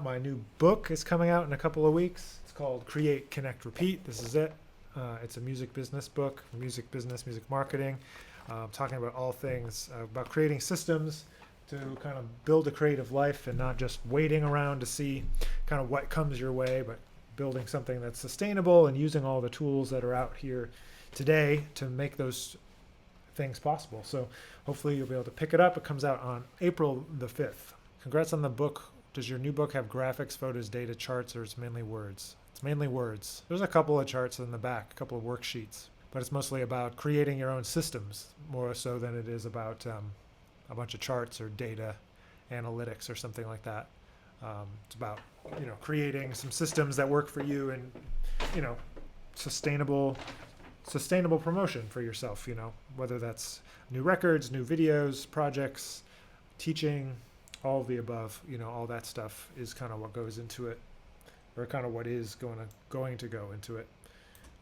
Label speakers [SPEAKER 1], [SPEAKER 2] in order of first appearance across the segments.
[SPEAKER 1] My new book is coming out in a couple of weeks. It's called Create, Connect, Repeat. This is it. It's a music business book, music business, music marketing, talking about all things about creating systems to kind of build a creative life and not just waiting around to see kind of what comes your way, but building something that's sustainable and using all the tools that are out here today to make those things possible. So hopefully you'll be able to pick it up. It comes out on April the 5th. Congrats on the book. Does your new book have graphics, photos, data, charts, or it's mainly words? It's mainly words. There's a couple of charts in the back, a couple of worksheets, but it's mostly about creating your own systems more so than it is about a bunch of charts or data analytics or something like that. It's about, creating some systems that work for you and, sustainable promotion for yourself, whether that's new records, new videos, projects, teaching, all of the above, all that stuff is kind of what goes into it, or kind of what is going to go into it,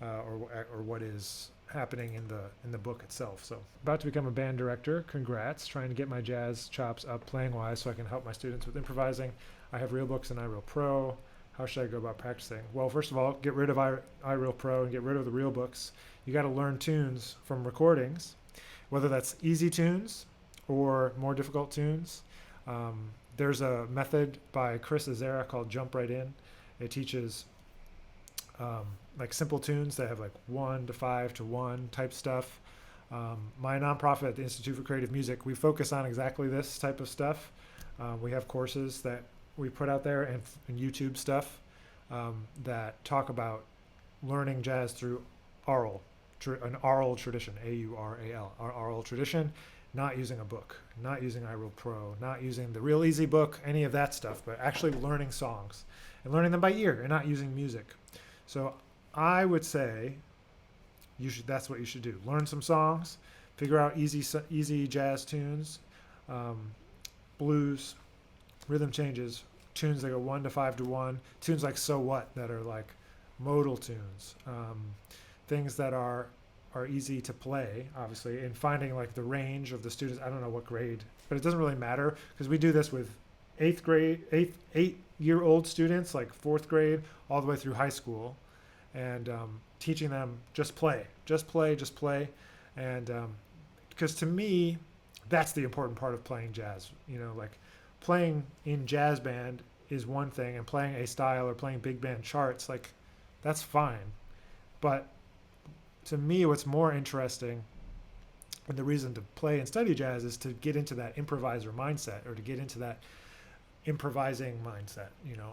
[SPEAKER 1] or what is happening in the book itself. So about to become a band director. Congrats. Trying to get my jazz chops up playing wise so I can help my students with improvising. I have real books and iReal Pro. How should I go about practicing? Well, first of all, get rid of iReal Pro and get rid of the real books. You got to learn tunes from recordings, whether that's easy tunes or more difficult tunes. There's a method by Chris Azera called Jump Right In. It teaches like simple tunes that have like 1 to 5 to 1 type stuff. My nonprofit at the Institute for Creative Music, we focus on exactly this type of stuff. We have courses that we put out there and YouTube stuff that talk about learning jazz through an oral tradition, A-U-R-A-L, our oral tradition, not using a book, not using iReal Pro, not using the Real Easy book, any of that stuff, but actually learning songs and learning them by ear and not using music. So I would say that's what you should do. Learn some songs, figure out easy jazz tunes, blues, rhythm changes, tunes that go 1 to 5 to 1, tunes like So What that are like modal tunes, things that are easy to play, obviously, and finding like the range of the students. I don't know what grade, but it doesn't really matter because we do this with 8-year-old students, like 4th grade, all the way through high school, and teaching them just play. And because to me, that's the important part of playing jazz. Like playing in jazz band is one thing, and playing a style or playing big band charts, like that's fine. But to me, what's more interesting and the reason to play and study jazz is to get into that improviser mindset, or to get into that improvising mindset,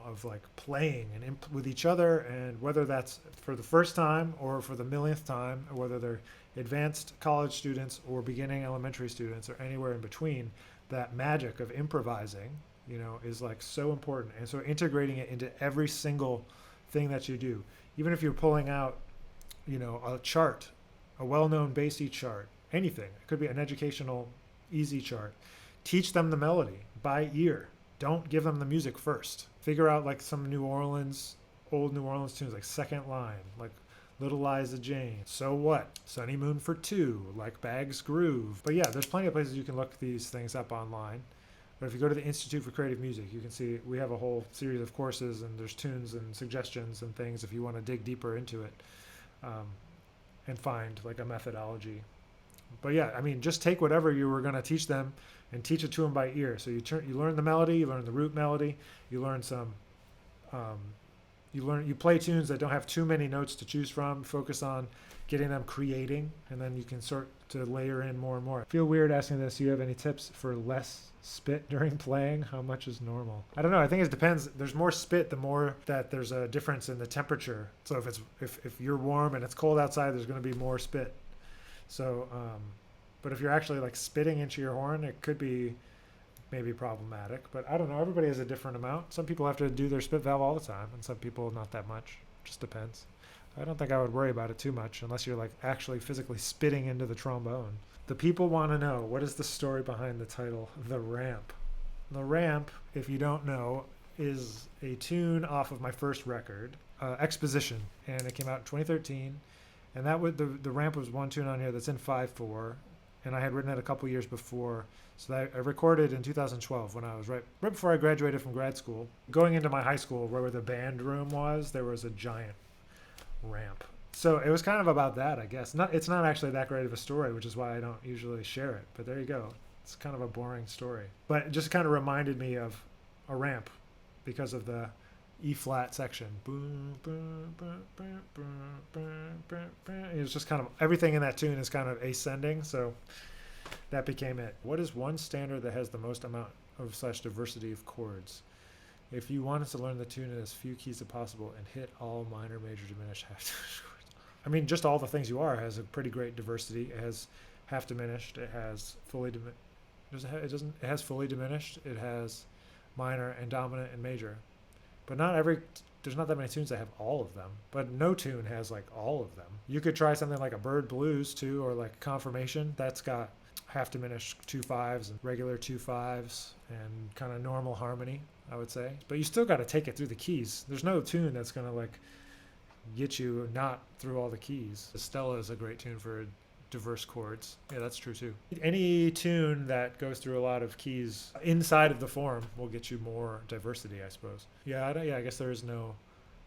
[SPEAKER 1] of like playing and with each other, and whether that's for the first time or for the millionth time, or whether they're advanced college students or beginning elementary students or anywhere in between, that magic of improvising, is like so important. And so integrating it into every single thing that you do, even if you're pulling out, a chart, a well-known Basie chart, anything. It could be an educational easy chart. Teach them the melody by ear. Don't give them the music first. Figure out like some old New Orleans tunes, like Second Line, like Little Liza Jane, So What, Sunny Moon for Two, like Bag's Groove. But yeah, there's plenty of places you can look these things up online. But if you go to the Institute for Creative Music, you can see we have a whole series of courses, and there's tunes and suggestions and things if you want to dig deeper into it, and find like a methodology. But yeah, I mean, just take whatever you were going to teach them and teach it to them by ear. So you learn the melody, you learn the root melody, you learn some, you play tunes that don't have too many notes to choose from. Focus on getting them creating, and then you can start to layer in more and more. I feel weird asking this. Do you have any tips for less spit during playing? How much is normal? I don't know. I think it depends. There's more spit the more that there's a difference in the temperature. So if you're warm and it's cold outside, there's going to be more spit. So, but if you're actually like spitting into your horn, it could be maybe problematic. But I don't know. Everybody has a different amount. Some people have to do their spit valve all the time, and some people not that much. Just depends. I don't think I would worry about it too much unless you're like actually physically spitting into the trombone. The people want to know, what is the story behind the title, The Ramp? The Ramp, if you don't know, is a tune off of my first record, Exposition, and it came out in 2013. And that would the Ramp was one tune on here that's in 5/4, and I had written it a couple years before. So I recorded in 2012 when I was right before I graduated from grad school. Going into my high school, where the band room was, there was a giant ramp. So it was kind of about that, I guess. It's not actually that great of a story, which is why I don't usually share it. But there you go. It's kind of a boring story. But it just kind of reminded me of a ramp because of the E flat section. It was just kind of, everything in that tune is kind of ascending, so that became it. What is one standard that has the most amount of / diversity of chords? If you wanted to learn the tune in as few keys as possible and hit all minor, major, diminished, half diminished chords. I mean, just all the things you are has a pretty great diversity. It has half diminished. It has fully diminished. It has fully diminished. It has minor and dominant and major. But there's not that many tunes that have all of them. But no tune has like all of them. You could try something like a Bird Blues too, or like Confirmation. That's got half diminished 2/5s and regular 2/5s and kind of normal harmony, I would say. But you still got to take it through the keys. There's no tune that's going to like get you not through all the keys. Stella is a great tune for diverse chords. Yeah, that's true too. Any tune that goes through a lot of keys inside of the form will get you more diversity, I suppose. Yeah, I guess there is no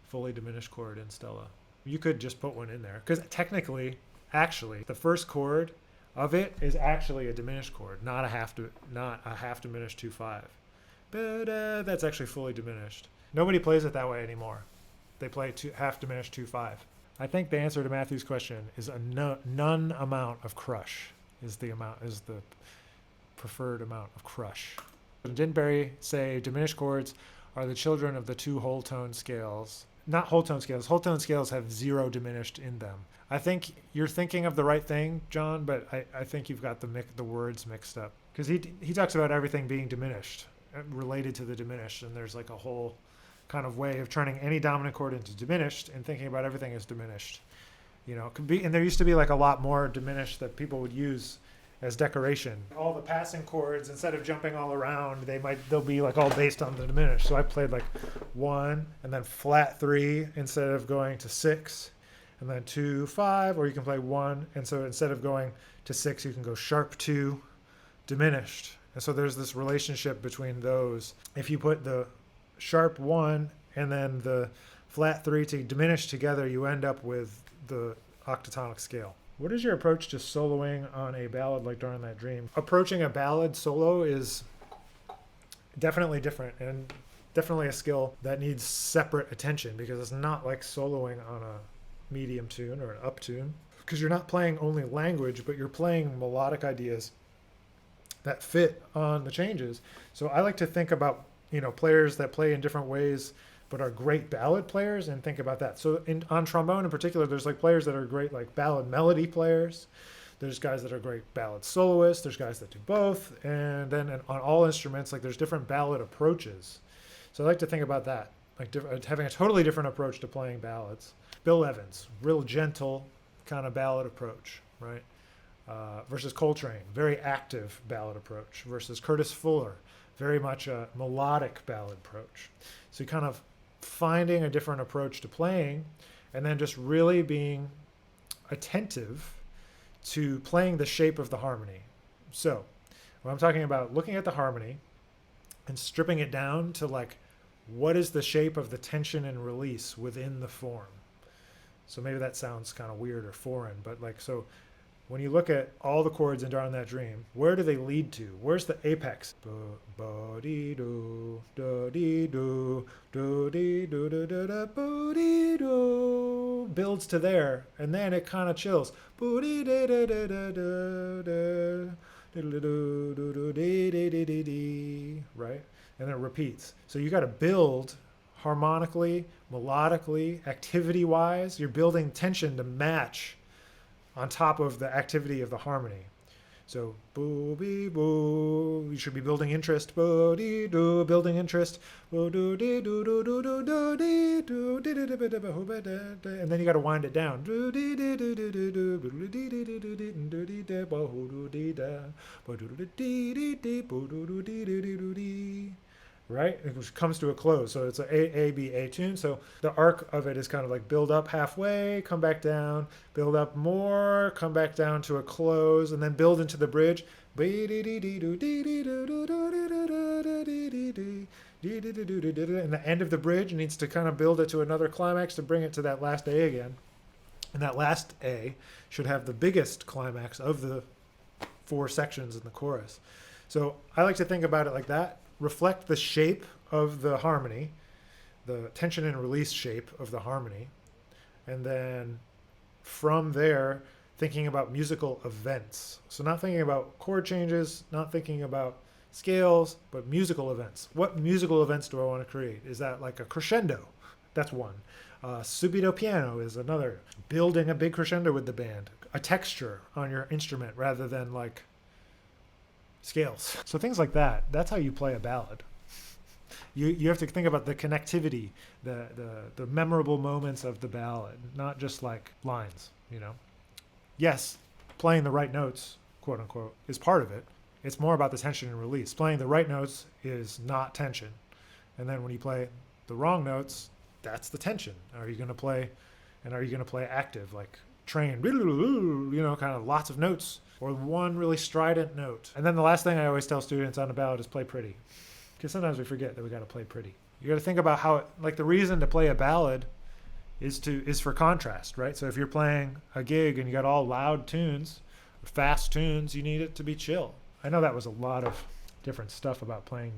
[SPEAKER 1] fully diminished chord in Stella. You could just put one in there because technically, actually, the first chord of it is actually a diminished chord, not a half diminished 2/5. But that's actually fully diminished. Nobody plays it that way anymore. They play half diminished 2/5. I think the answer to Matthew's question is a none amount of crush is the preferred amount of crush. Didn't Barry say diminished chords are the children of the two whole tone scales? Not whole tone scales. Whole tone scales have 0 diminished in them. I think you're thinking of the right thing, John, but I think you've got the words mixed up. Because he talks about everything being diminished, related to the diminished, and there's like a whole kind of way of turning any dominant chord into diminished and thinking about everything as diminished. You know, it could be, and there used to be like a lot more diminished that people would use as decoration. All the passing chords, instead of jumping all around, they'll be like all based on the diminished. So I played like 1 and then flat 3 instead of going to 6, and then 2/5, or you can play 1, and so instead of going to 6, you can go sharp 2, diminished. And so there's this relationship between those. If you put the sharp 1 and then the flat 3 to diminish together, you end up with the octatonic scale. What is your approach to soloing on a ballad like Darn That Dream? Approaching a ballad solo is definitely different and definitely a skill that needs separate attention because it's not like soloing on a medium tune or an up tune, because you're not playing only language, but you're playing melodic ideas that fit on the changes. So I like to think about players that play in different ways but are great ballad players and think about that. So on trombone in particular, there's like players that are great like ballad melody players. There's guys that are great ballad soloists. There's guys that do both. And then on all instruments, like there's different ballad approaches. So I like to think about that, like having a totally different approach to playing ballads. Bill Evans, real gentle kind of ballad approach, right? Versus Coltrane, very active ballad approach. Versus Curtis Fuller, very much a melodic ballad approach. So you kind of finding a different approach to playing and then just really being attentive to playing the shape of the harmony. So when I'm talking about looking at the harmony and stripping it down to like, what is the shape of the tension and release within the form? So maybe that sounds kind of weird or foreign, but like, so when you look at all the chords in Darn That Dream, where do they lead to? Where's the apex? Ba-dee-do, da-dee-do, do-dee-do, da-da-da, bo-dee-do, builds to there, and then it kind of chills. Bo-dee-da-da-da-da-da, diddle-do-do-do-dee-dee-dee-dee, right? And then it repeats. So you got to build harmonically, melodically, activity-wise. You're building tension to match on top of the activity of the harmony. So boo bee boo, you should be building interest. Boo dee doo, building interest. Boo doo dee doo doo doo doo doo dee doo dee dee dee dee dee, and then you got to wind it down. Doo dee dee doo doo doo doo doo dee dee dee dee doo dee dee boo doo dee da boo doo dee dee dee boo doo dee dee dee dee. right? It comes to a close. So it's A, B, A tune. So the arc of it is kind of like build up halfway, come back down, build up more, come back down to a close, and then build into the bridge. And the end of the bridge needs to kind of build it to another climax to bring it to that last A again. And that last A should have the biggest climax of the 4 sections in the chorus. So I like to think about it like that. Reflect the shape of the harmony, the tension and release shape of the harmony. And then from there, thinking about musical events. So not thinking about chord changes, not thinking about scales, but musical events. What musical events do I want to create? Is that like a crescendo? That's one. Subito piano is another. Building a big crescendo with the band. A texture on your instrument rather than like scales. So things like that. That's how you play a ballad. You have to think about the connectivity, the memorable moments of the ballad, not just like lines, you know. Yes, playing the right notes, quote unquote, is part of it. It's more about the tension and release. Playing the right notes is not tension. And then when you play the wrong notes, that's the tension. Are you going to play, and are you going to play active, like train, you know, kind of lots of notes, or one really strident note? And then the last thing I always tell students on a ballad is play pretty. Because sometimes we forget that we got to play pretty. You got to think about how, like the reason to play a ballad is for contrast, right? So if you're playing a gig and you got all loud tunes, fast tunes, you need it to be chill. I know that was a lot of different stuff about playing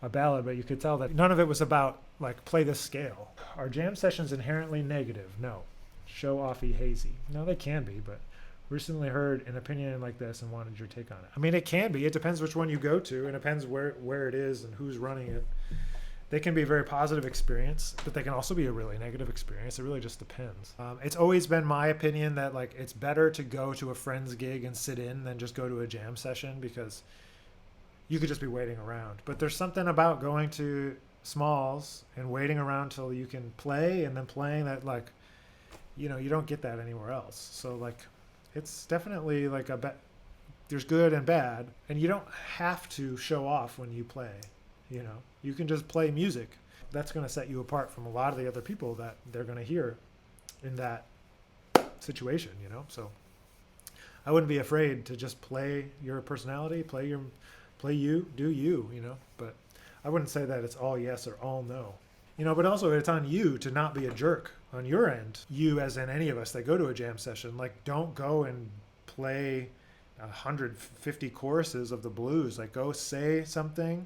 [SPEAKER 1] a ballad, but you could tell that none of it was about like play this scale. Are jam sessions inherently negative? No. Show-offy, hazy. No, they can be, but recently heard an opinion like this and wanted your take on it. I mean, it can be. It depends which one you go to. It depends where it is and who's running it. They can be a very positive experience, but they can also be a really negative experience. It really just depends. It's always been my opinion that like it's better to go to a friend's gig and sit in than just go to a jam session, because you could just be waiting around. But there's something about going to Smalls and waiting around till you can play, and then playing that, like, you know, you don't get that anywhere else. So like, it's definitely like there's good and bad, and you don't have to show off when you play. You know, you can just play music. That's going to set you apart from a lot of the other people that they're going to hear in that situation, you know? So I wouldn't be afraid to just play your personality, play you, do you, you know? But I wouldn't say that it's all yes or all no. You know, but also it's on you to not be a jerk on your end. You, as in any of us that go to a jam session, like, don't go and play 150 choruses of the blues. Like, go say something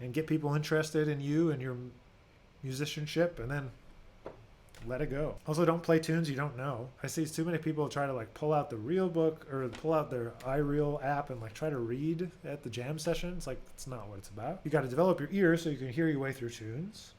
[SPEAKER 1] and get people interested in you and your musicianship, and then let it go. Also, don't play tunes you don't know. I see too many people try to like pull out the real book or pull out their iReal app and like try to read at the jam session. It's like, that's not what it's about. You got to develop your ear so you can hear your way through tunes.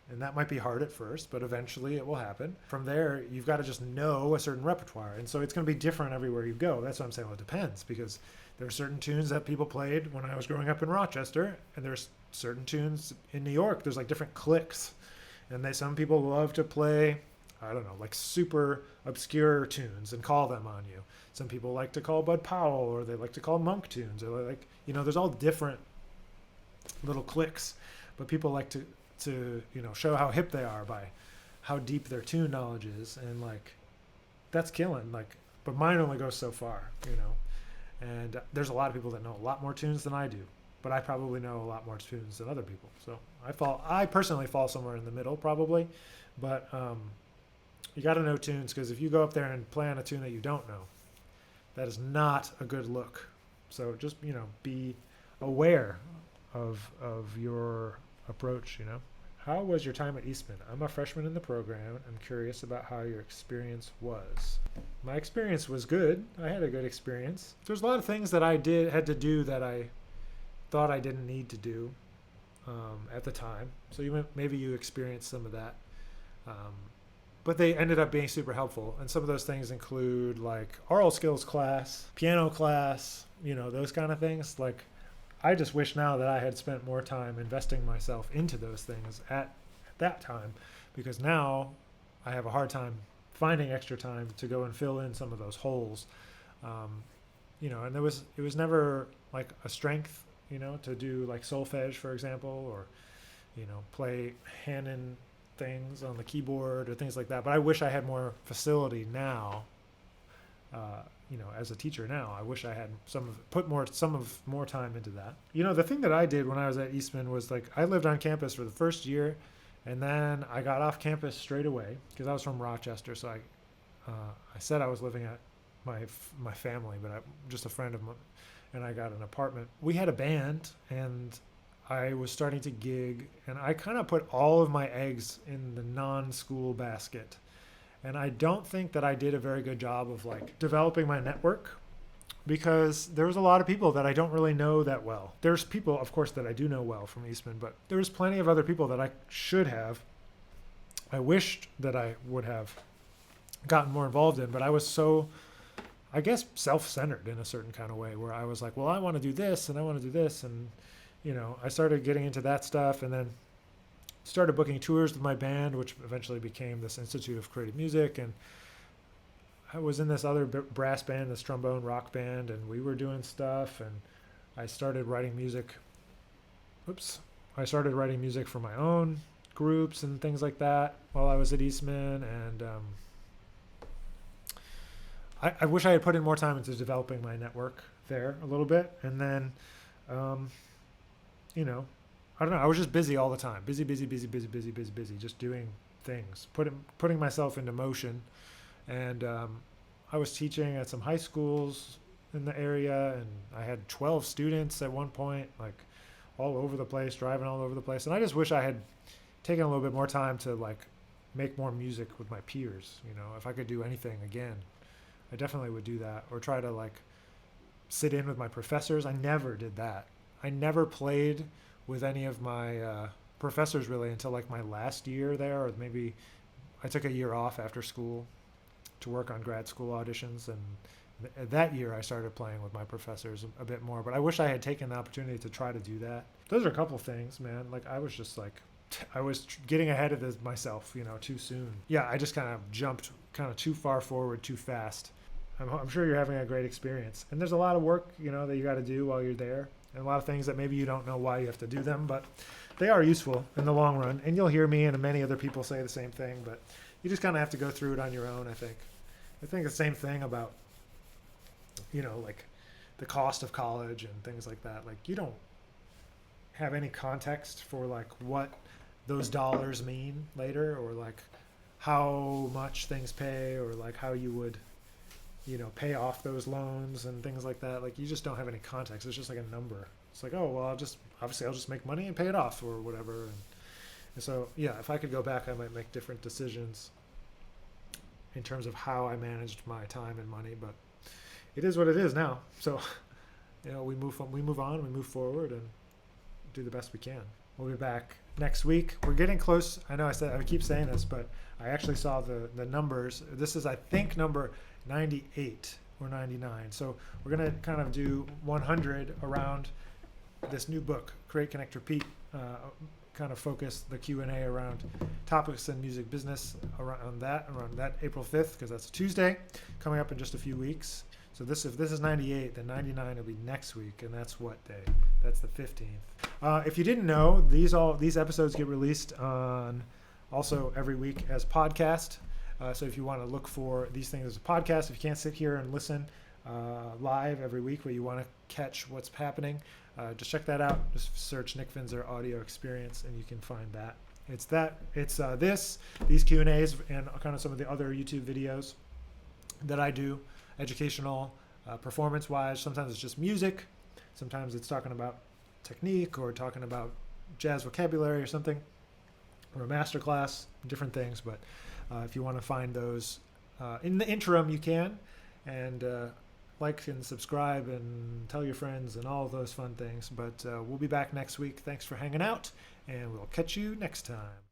[SPEAKER 1] And that might be hard at first, but eventually it will happen. From there, you've got to just know a certain repertoire. And so it's going to be different everywhere you go. That's what I'm saying. Well, it depends, because there are certain tunes that people played when I was growing up in Rochester, and there's certain tunes in New York. There's like different cliques. And some people love to play, I don't know, like super obscure tunes and call them on you. Some people like to call Bud Powell, or they like to call monk tunes, or like, you know, there's all different little cliques, but people like to you know, show how hip they are by how deep their tune knowledge is, and like, that's killing. Like, but mine only goes so far, you know. And there's a lot of people that know a lot more tunes than I do, but I probably know a lot more tunes than other people. So I personally fall somewhere in the middle probably, but you got to know tunes, because if you go up there and play on a tune that you don't know, that is not a good look. So just, you know, be aware of your approach, you know. How was your time at Eastman? I'm a freshman in the program. I'm curious about how your experience was. My experience was good. I had a good experience. There's a lot of things that I had to do that I thought I didn't need to do at the time. So maybe you experienced some of that. But they ended up being super helpful. And some of those things include like oral skills class, piano class, you know, those kind of things. Like, I just wish now that I had spent more time investing myself into those things at that time, because now I have a hard time finding extra time to go and fill in some of those holes. You know, and it was never like a strength, you know, to do like solfege, for example, or play Hanon things on the keyboard or things like that. But I wish I had more facility now. As a teacher now, I wish I had more time into that. The thing that I did when I was at Eastman was like I lived on campus for the first year, and then I got off campus straight away because I was from Rochester. So I said I was living at my family, but I'm just a friend of mine, and I got an apartment. We had a band, and I was starting to gig, and I kind of put all of my eggs in the non-school basket. And I don't think that I did a very good job of like developing my network, because there was a lot of people that I don't really know that well. There's people, of course, that I do know well from Eastman, but there was plenty of other people that I should have. I wished that I would have gotten more involved in, but I was so, I guess, self-centered in a certain kind of way, where I was like, well, I want to do this and I want to do this. And, I started getting into that stuff, and then started booking tours with my band, which eventually became this Institute of Creative Music. And I was in this other brass band, this trombone rock band, and we were doing stuff. And I started writing music. I started writing music for my own groups and things like that while I was at Eastman. And I wish I had put in more time into developing my network there a little bit. And then, I don't know. I was just busy all the time. Busy, just doing things, putting myself into motion. And I was teaching at some high schools in the area, and I had 12 students at one point, like all over the place, driving all over the place. And I just wish I had taken a little bit more time to like make more music with my peers. If I could do anything again, I definitely would do that, or try to like sit in with my professors. I never did that. I never played with any of my professors really until like my last year there, or maybe I took a year off after school to work on grad school auditions, and that year I started playing with my professors a bit more. But I wish I had taken the opportunity to try to do that. Those are a couple things, man. Like I was just like, I was getting ahead of myself, too soon. Yeah, I just kind of jumped kind of too far forward too fast. I'm sure you're having a great experience, and there's a lot of work, that you got to do while you're there. And a lot of things that maybe you don't know why you have to do them, but they are useful in the long run. And you'll hear me and many other people say the same thing, but you just kind of have to go through it on your own, I think. I think the same thing about, like the cost of college and things like that. Like you don't have any context for like what those dollars mean later, or like how much things pay, or like how you would pay off those loans and things like that. Like you just don't have any context. It's just like a number. It's like, oh, well, I'll just make money and pay it off or whatever. And so, yeah, if I could go back, I might make different decisions in terms of how I managed my time and money, but it is what it is now. So, we move on, we move forward and do the best we can. We'll be back next week. We're getting close. I know I keep saying this, but I actually saw the numbers. This is, I think, number 98 or 99. So we're going to kind of do 100 around this new book, Create, Connect, Repeat, kind of focus the Q&A around topics in music business around that April 5th, because that's a Tuesday coming up in just a few weeks. So if this is 98, then 99 will be next week, and that's what day? That's the 15th. If you didn't know, these episodes get released on also every week as podcast. So if you want to look for these things as a podcast, if you can't sit here and listen live every week, but you want to catch what's happening, just check that out. Just search Nick Finzer Audio Experience, and you can find that. These Q&As, and kind of some of the other YouTube videos that I do, educational, performance-wise. Sometimes it's just music. Sometimes it's talking about technique, or talking about jazz vocabulary or something, or a master class, different things. But if you want to find those in the interim, you can. And like and subscribe and tell your friends and all those fun things. But we'll be back next week. Thanks for hanging out, and we'll catch you next time.